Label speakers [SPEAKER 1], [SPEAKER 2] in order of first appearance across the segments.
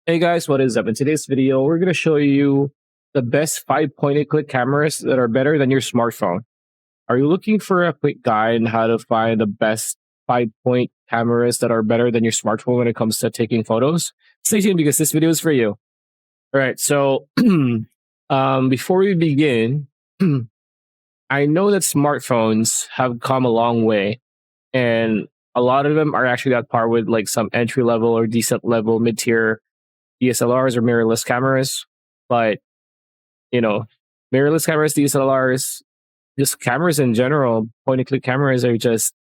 [SPEAKER 1] Hey guys, what is up? In today's video, we're going to show you the best 5 point-and-click cameras that are better than your smartphone. Are you looking for a quick guide on how to find the best 5 point cameras that are better than your smartphone when it comes to taking photos? Stay tuned because this video is for you. All right, so before we begin, I know that smartphones have come a long way, and a lot of them are actually at par with like some entry level or decent level mid tier DSLRs or mirrorless cameras. But you know, mirrorless cameras, DSLRs, just cameras in general, point and click cameras are just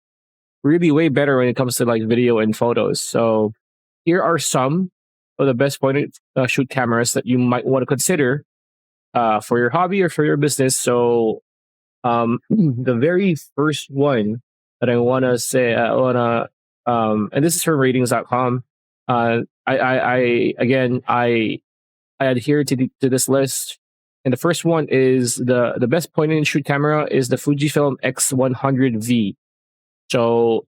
[SPEAKER 1] really way better when it comes to like video and photos. So here are some of the best point and shoot cameras that you might want to consider for your hobby or for your business. So the very first one that I want to say, and this is from ratings.com. I adhere to this list, and the first one is the best point and shoot camera is the Fujifilm X100V. So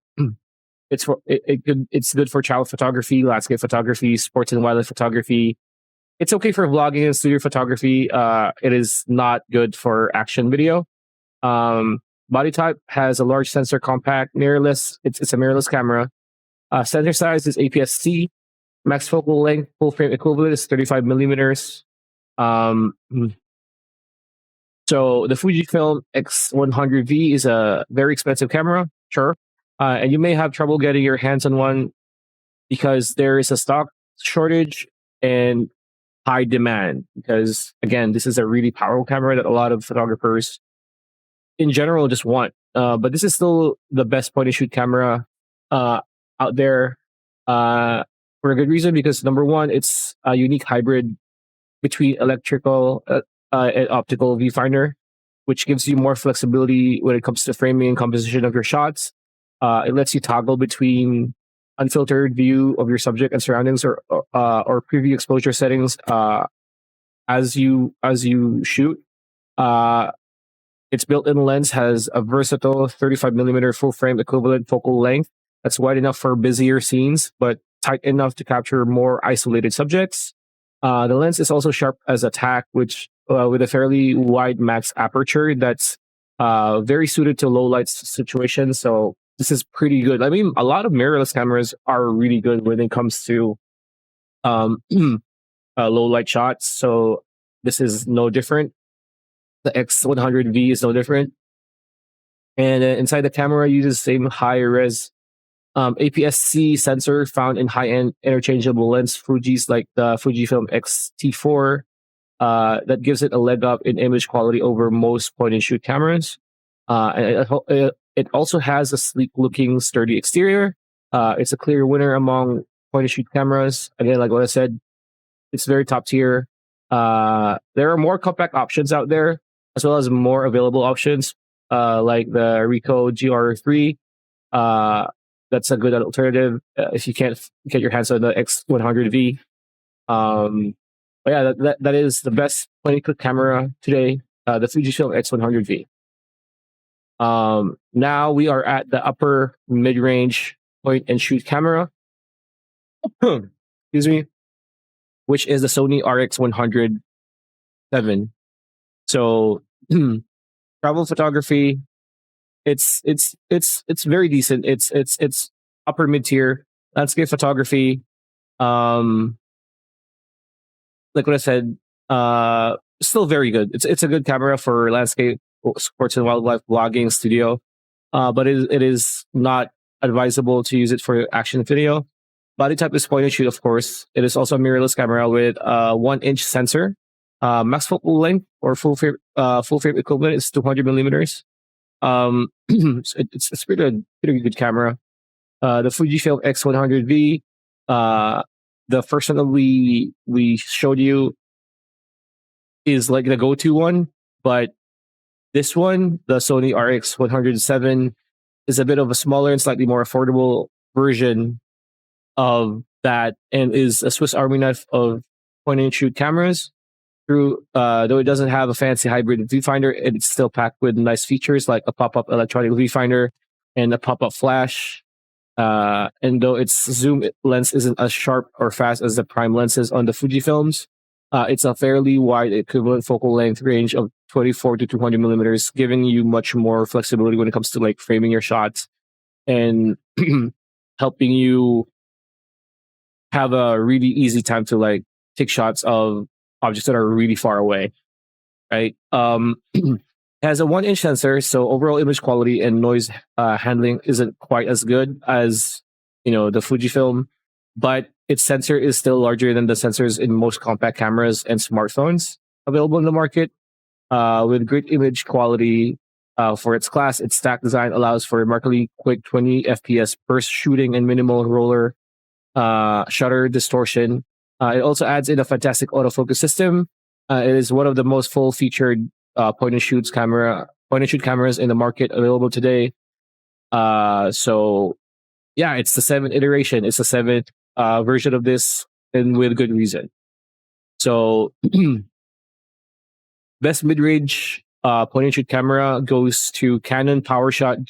[SPEAKER 1] it's good for travel photography, landscape photography, sports and wildlife photography. It's okay for vlogging and studio photography. It is not good for action video. Body type has a large sensor, compact, mirrorless. It's a mirrorless camera. Sensor size is APS-C. Max focal length, full frame equivalent is 35 millimeters. So the Fujifilm X100V is a very expensive camera, sure. And you may have trouble getting your hands on one because there is a stock shortage and high demand. Because again, this is a really powerful camera that a lot of photographers in general just want. But this is still the best point and shoot camera out there. For a good reason, because number one, it's a unique hybrid between electrical and optical viewfinder, which gives you more flexibility when it comes to framing and composition of your shots. It lets you toggle between unfiltered view of your subject and surroundings or preview exposure settings as you shoot. Its built-in lens has a versatile 35 millimeter full frame equivalent focal length that's wide enough for busier scenes, but tight enough to capture more isolated subjects. The lens is also sharp as a tack, which with a fairly wide max aperture that's very suited to low light situations. So this is pretty good. I mean, a lot of mirrorless cameras are really good when it comes to low light shots. So this is no different. The X100V is no different. And inside the camera uses the same high res APS-C sensor found in high-end interchangeable lens Fujis like the Fujifilm X-T4 that gives it a leg up in image quality over most point-and-shoot cameras. And it also has a sleek-looking, sturdy exterior. It's a clear winner among point-and-shoot cameras. Again, like what I said, it's very top tier. There are more compact options out there, as well as more available options like the Ricoh GR3. That's a good alternative if you can't get your hands on the X100V. But yeah, that is the best point-and-click camera today, the Fujifilm X100V. Now we are at the upper mid-range point-and-shoot camera, excuse me, which is the Sony RX100-7. So travel photography, it's very decent. It's upper mid tier. Landscape photography, like what I said, still very good. It's a good camera for landscape, sports and wildlife, vlogging, studio. But it is not advisable to use it for action video. Body type is point and shoot, of course. It is also a mirrorless camera with a 1-inch sensor. Max focal length or full frame equivalent is 200 millimeters. It's pretty good camera. The Fujifilm X100V, the first one that we showed you is like the go-to one, but this one, the Sony RX100-7, is a bit of a smaller and slightly more affordable version of that, and is a Swiss Army knife of point-and-shoot cameras. Though it doesn't have a fancy hybrid viewfinder, it's still packed with nice features like a pop-up electronic viewfinder and a pop-up flash. And though its zoom lens isn't as sharp or fast as the prime lenses on the Fujifilms, it's a fairly wide equivalent focal length range of 24 to 200 millimeters, giving you much more flexibility when it comes to like framing your shots and helping you have a really easy time to like take shots of objects that are really far away, right? It has a 1 inch sensor, so overall image quality and noise handling isn't quite as good as the Fujifilm, but its sensor is still larger than the sensors in most compact cameras and smartphones available in the market. With great image quality for its class, its stack design allows for remarkably quick 20 FPS burst shooting and minimal roller shutter distortion. It also adds in a fantastic autofocus system. It is one of the most full-featured point and shoot cameras in the market available today. So yeah, it's the 7th iteration. It's the 7th version of this, and with good reason. So best mid-range point and shoot camera goes to Canon PowerShot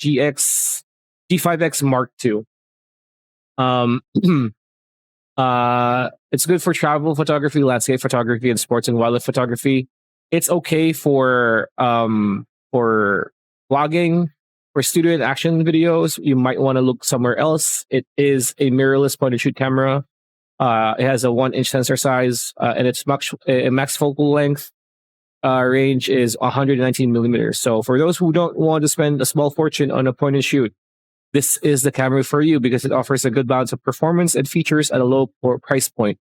[SPEAKER 1] G5X Mark II. It's good for travel photography, landscape photography, and sports and wildlife photography. It's okay for vlogging. For studio and action videos, you might want to look somewhere else. It is a mirrorless point and shoot camera. It has a 1 inch sensor size, and its max focal length range is 119 millimeters. So for those who don't want to spend a small fortune on a point and shoot, this is the camera for you because it offers a good balance of performance and features at a low price point.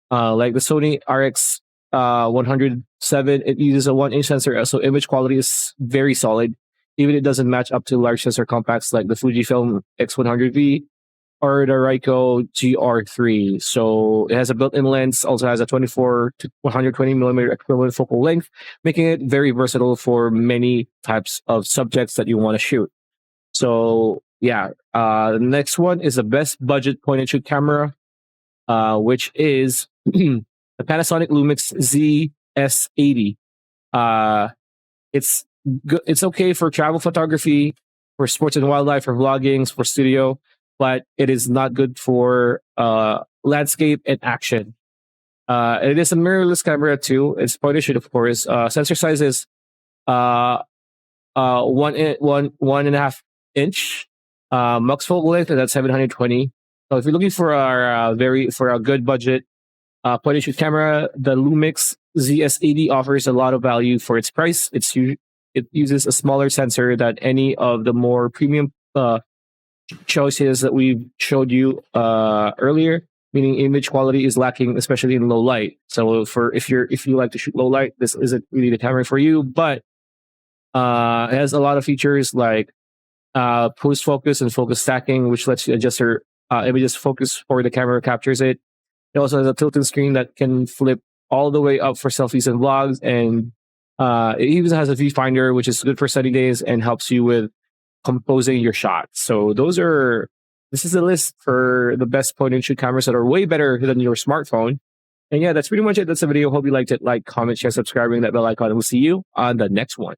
[SPEAKER 1] Like the Sony RX 107, it uses a 1 inch sensor, so image quality is very solid. Even it doesn't match up to large sensor compacts like the Fujifilm X100V or the Ricoh GR3. So it has a built-in lens, also has a 24 to 120 millimeter equivalent focal length, making it very versatile for many types of subjects that you want to shoot. So yeah, the next one is the best budget point and shoot camera, which is the Panasonic Lumix ZS80. It's okay for travel photography, for sports and wildlife, for vlogging, for studio, but it is not good for landscape and action. It is a mirrorless camera too. It's point and shoot, of course. Sensor size is 1.5 inch. Max focal length, and that's 720. So if you're looking for a good budget point and shoot camera, the Lumix ZS80 offers a lot of value for its price. It uses a smaller sensor than any of the more premium choices that we showed you earlier, meaning image quality is lacking, especially in low light. So if you like to shoot low light, this isn't really the camera for you. But it has a lot of features like post focus and focus stacking, which lets you adjust your image's focus or the camera captures it. It also has a tilted screen that can flip all the way up for selfies and vlogs, and it even has a viewfinder, which is good for sunny days and helps you with composing your shots. So this is a list for the best point and shoot cameras that are way better than your smartphone. And yeah, that's pretty much it. That's the video. Hope you liked it. Like, comment, share, subscribe, ring that bell icon, and we'll see you on the next one.